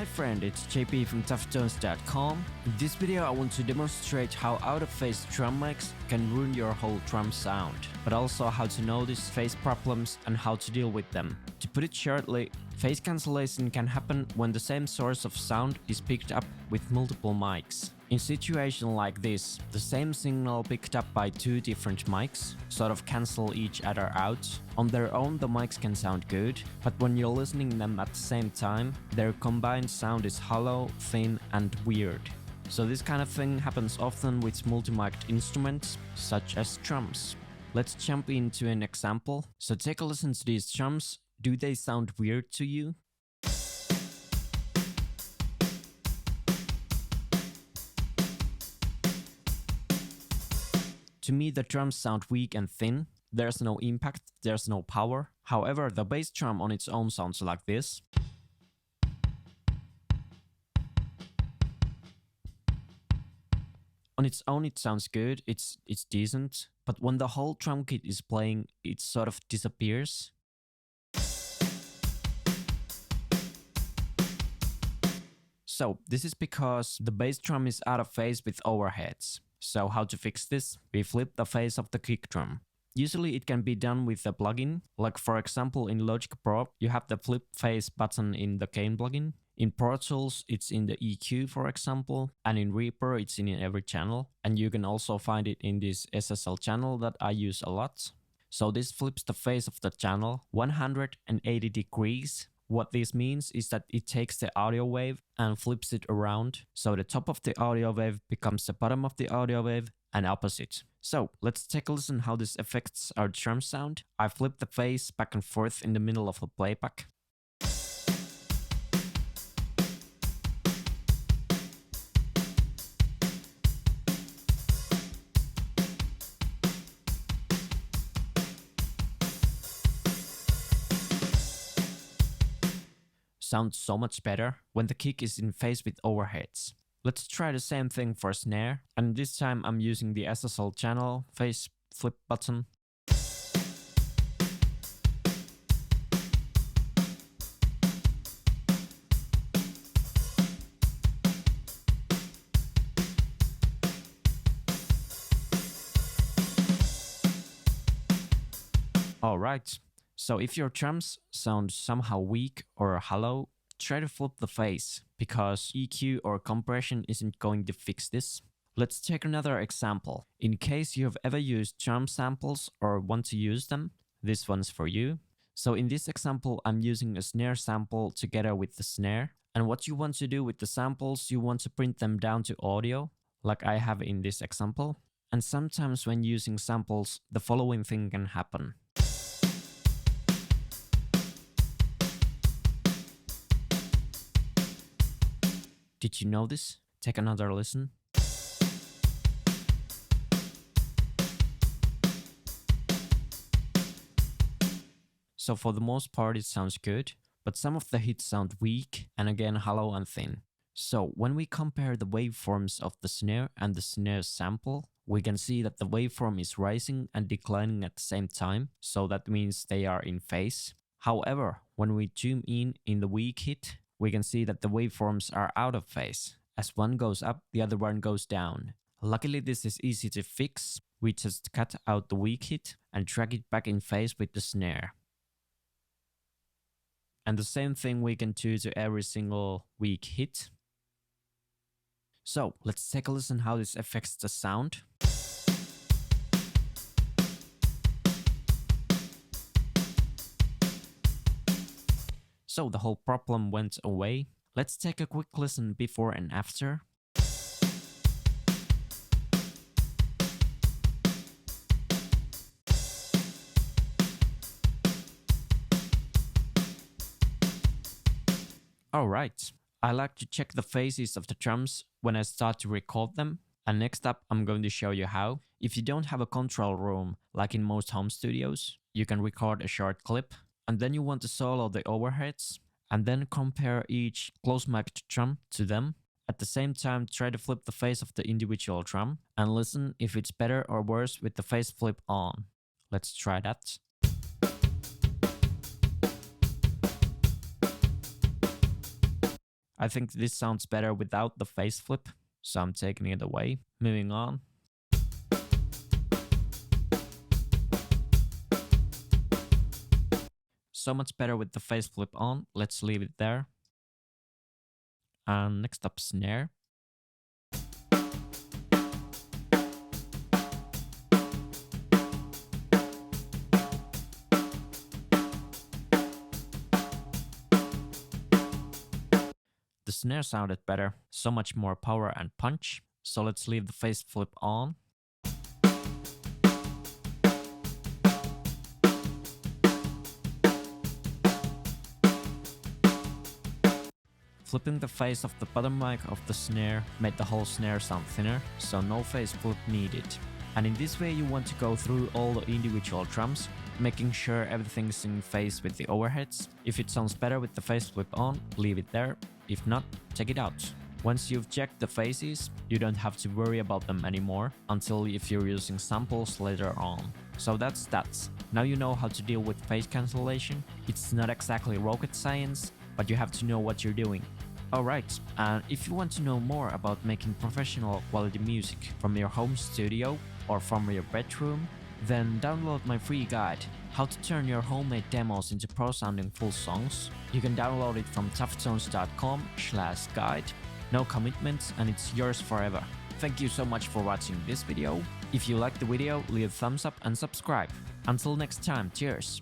Hi friend, it's JP from toughtones.com. In this video I want to demonstrate how out-of-phase drum mics can ruin your whole drum sound, but also how to notice phase problems and how to deal with them. To put it shortly, phase cancellation can happen when the same source of sound is picked up with multiple mics. In situations like this, the same signal picked up by two different mics sort of cancel each other out. On their own the mics can sound good, but when you're listening them at the same time, their combined sound is hollow, thin and weird. So this kind of thing happens often with multi-mic'd instruments, such as drums. Let's jump into an example. So take a listen to these drums. Do they sound weird to you? To me, the drums sound weak and thin. There's no impact, there's no power. However, the bass drum on its own sounds like this. On its own it sounds good, it's decent, but when the whole drum kit is playing, it sort of disappears. So this is because the bass drum is out of phase with overheads. So how to fix this? We flip the phase of the kick drum. Usually it can be done with a plugin, like for example in Logic Pro you have the flip phase button in the gain plugin. In Pro Tools it's in the EQ for example, and in Reaper it's in every channel, and you can also find it in this SSL channel that I use a lot. So this flips the phase of the channel 180 degrees. What this means is that it takes the audio wave and flips it around, so the top of the audio wave becomes the bottom of the audio wave and opposite. So let's take a listen how this affects our drum sound. I flip the phase back and forth in the middle of a playback. Sounds so much better when the kick is in phase with overheads. Let's try the same thing for snare, and this time I'm using the SSL channel phase flip button. Alright. So if your drums sound somehow weak or hollow, try to flip the phase, because EQ or compression isn't going to fix this. Let's take another example. In case you have ever used drum samples or want to use them, this one's for you. So in this example, I'm using a snare sample together with the snare. And what you want to do with the samples, you want to print them down to audio, like I have in this example. And sometimes when using samples, the following thing can happen. Did you know this? Take another listen. So for the most part it sounds good, but some of the hits sound weak and again hollow and thin. So when we compare the waveforms of the snare and the snare sample, we can see that the waveform is rising and declining at the same time, so that means they are in phase. However, when we zoom in the weak hit, we can see that the waveforms are out of phase. As one goes up, the other one goes down. Luckily this is easy to fix. We just cut out the weak hit and drag it back in phase with the snare. And the same thing we can do to every single weak hit. So let's take a listen how this affects the sound. So the whole problem went away. Let's take a quick listen before and after. Alright, I like to check the phases of the drums when I start to record them. And next up I'm going to show you how. If you don't have a control room like in most home studios, you can record a short clip. And then you want to solo the overheads, and then compare each close-mic'd drum to them. At the same time, try to flip the phase of the individual drum, and listen if it's better or worse with the phase flip on. Let's try that. I think this sounds better without the face flip, so I'm taking it away. Moving on. So much better with the face flip on, let's leave it there. And next up, snare. The snare sounded better, so much more power and punch, so let's leave the face flip on. Flipping the face of the bottom mic of the snare made the whole snare sound thinner, so no face flip needed. And in this way you want to go through all the individual drums, making sure everything's in phase with the overheads. If it sounds better with the face flip on, leave it there. If not, take it out. Once you've checked the phases, you don't have to worry about them anymore until if you're using samples later on. So that's that. Now you know how to deal with phase cancellation. It's not exactly rocket science, but you have to know what you're doing. Alright, and if you want to know more about making professional quality music from your home studio or from your bedroom, then download my free guide, How to Turn Your Homemade Demos into Pro-Sounding Full Songs. You can download it from toughtones.com/guide. No commitments and it's yours forever. Thank you so much for watching this video. If you liked the video, leave a thumbs up and subscribe. Until next time, cheers!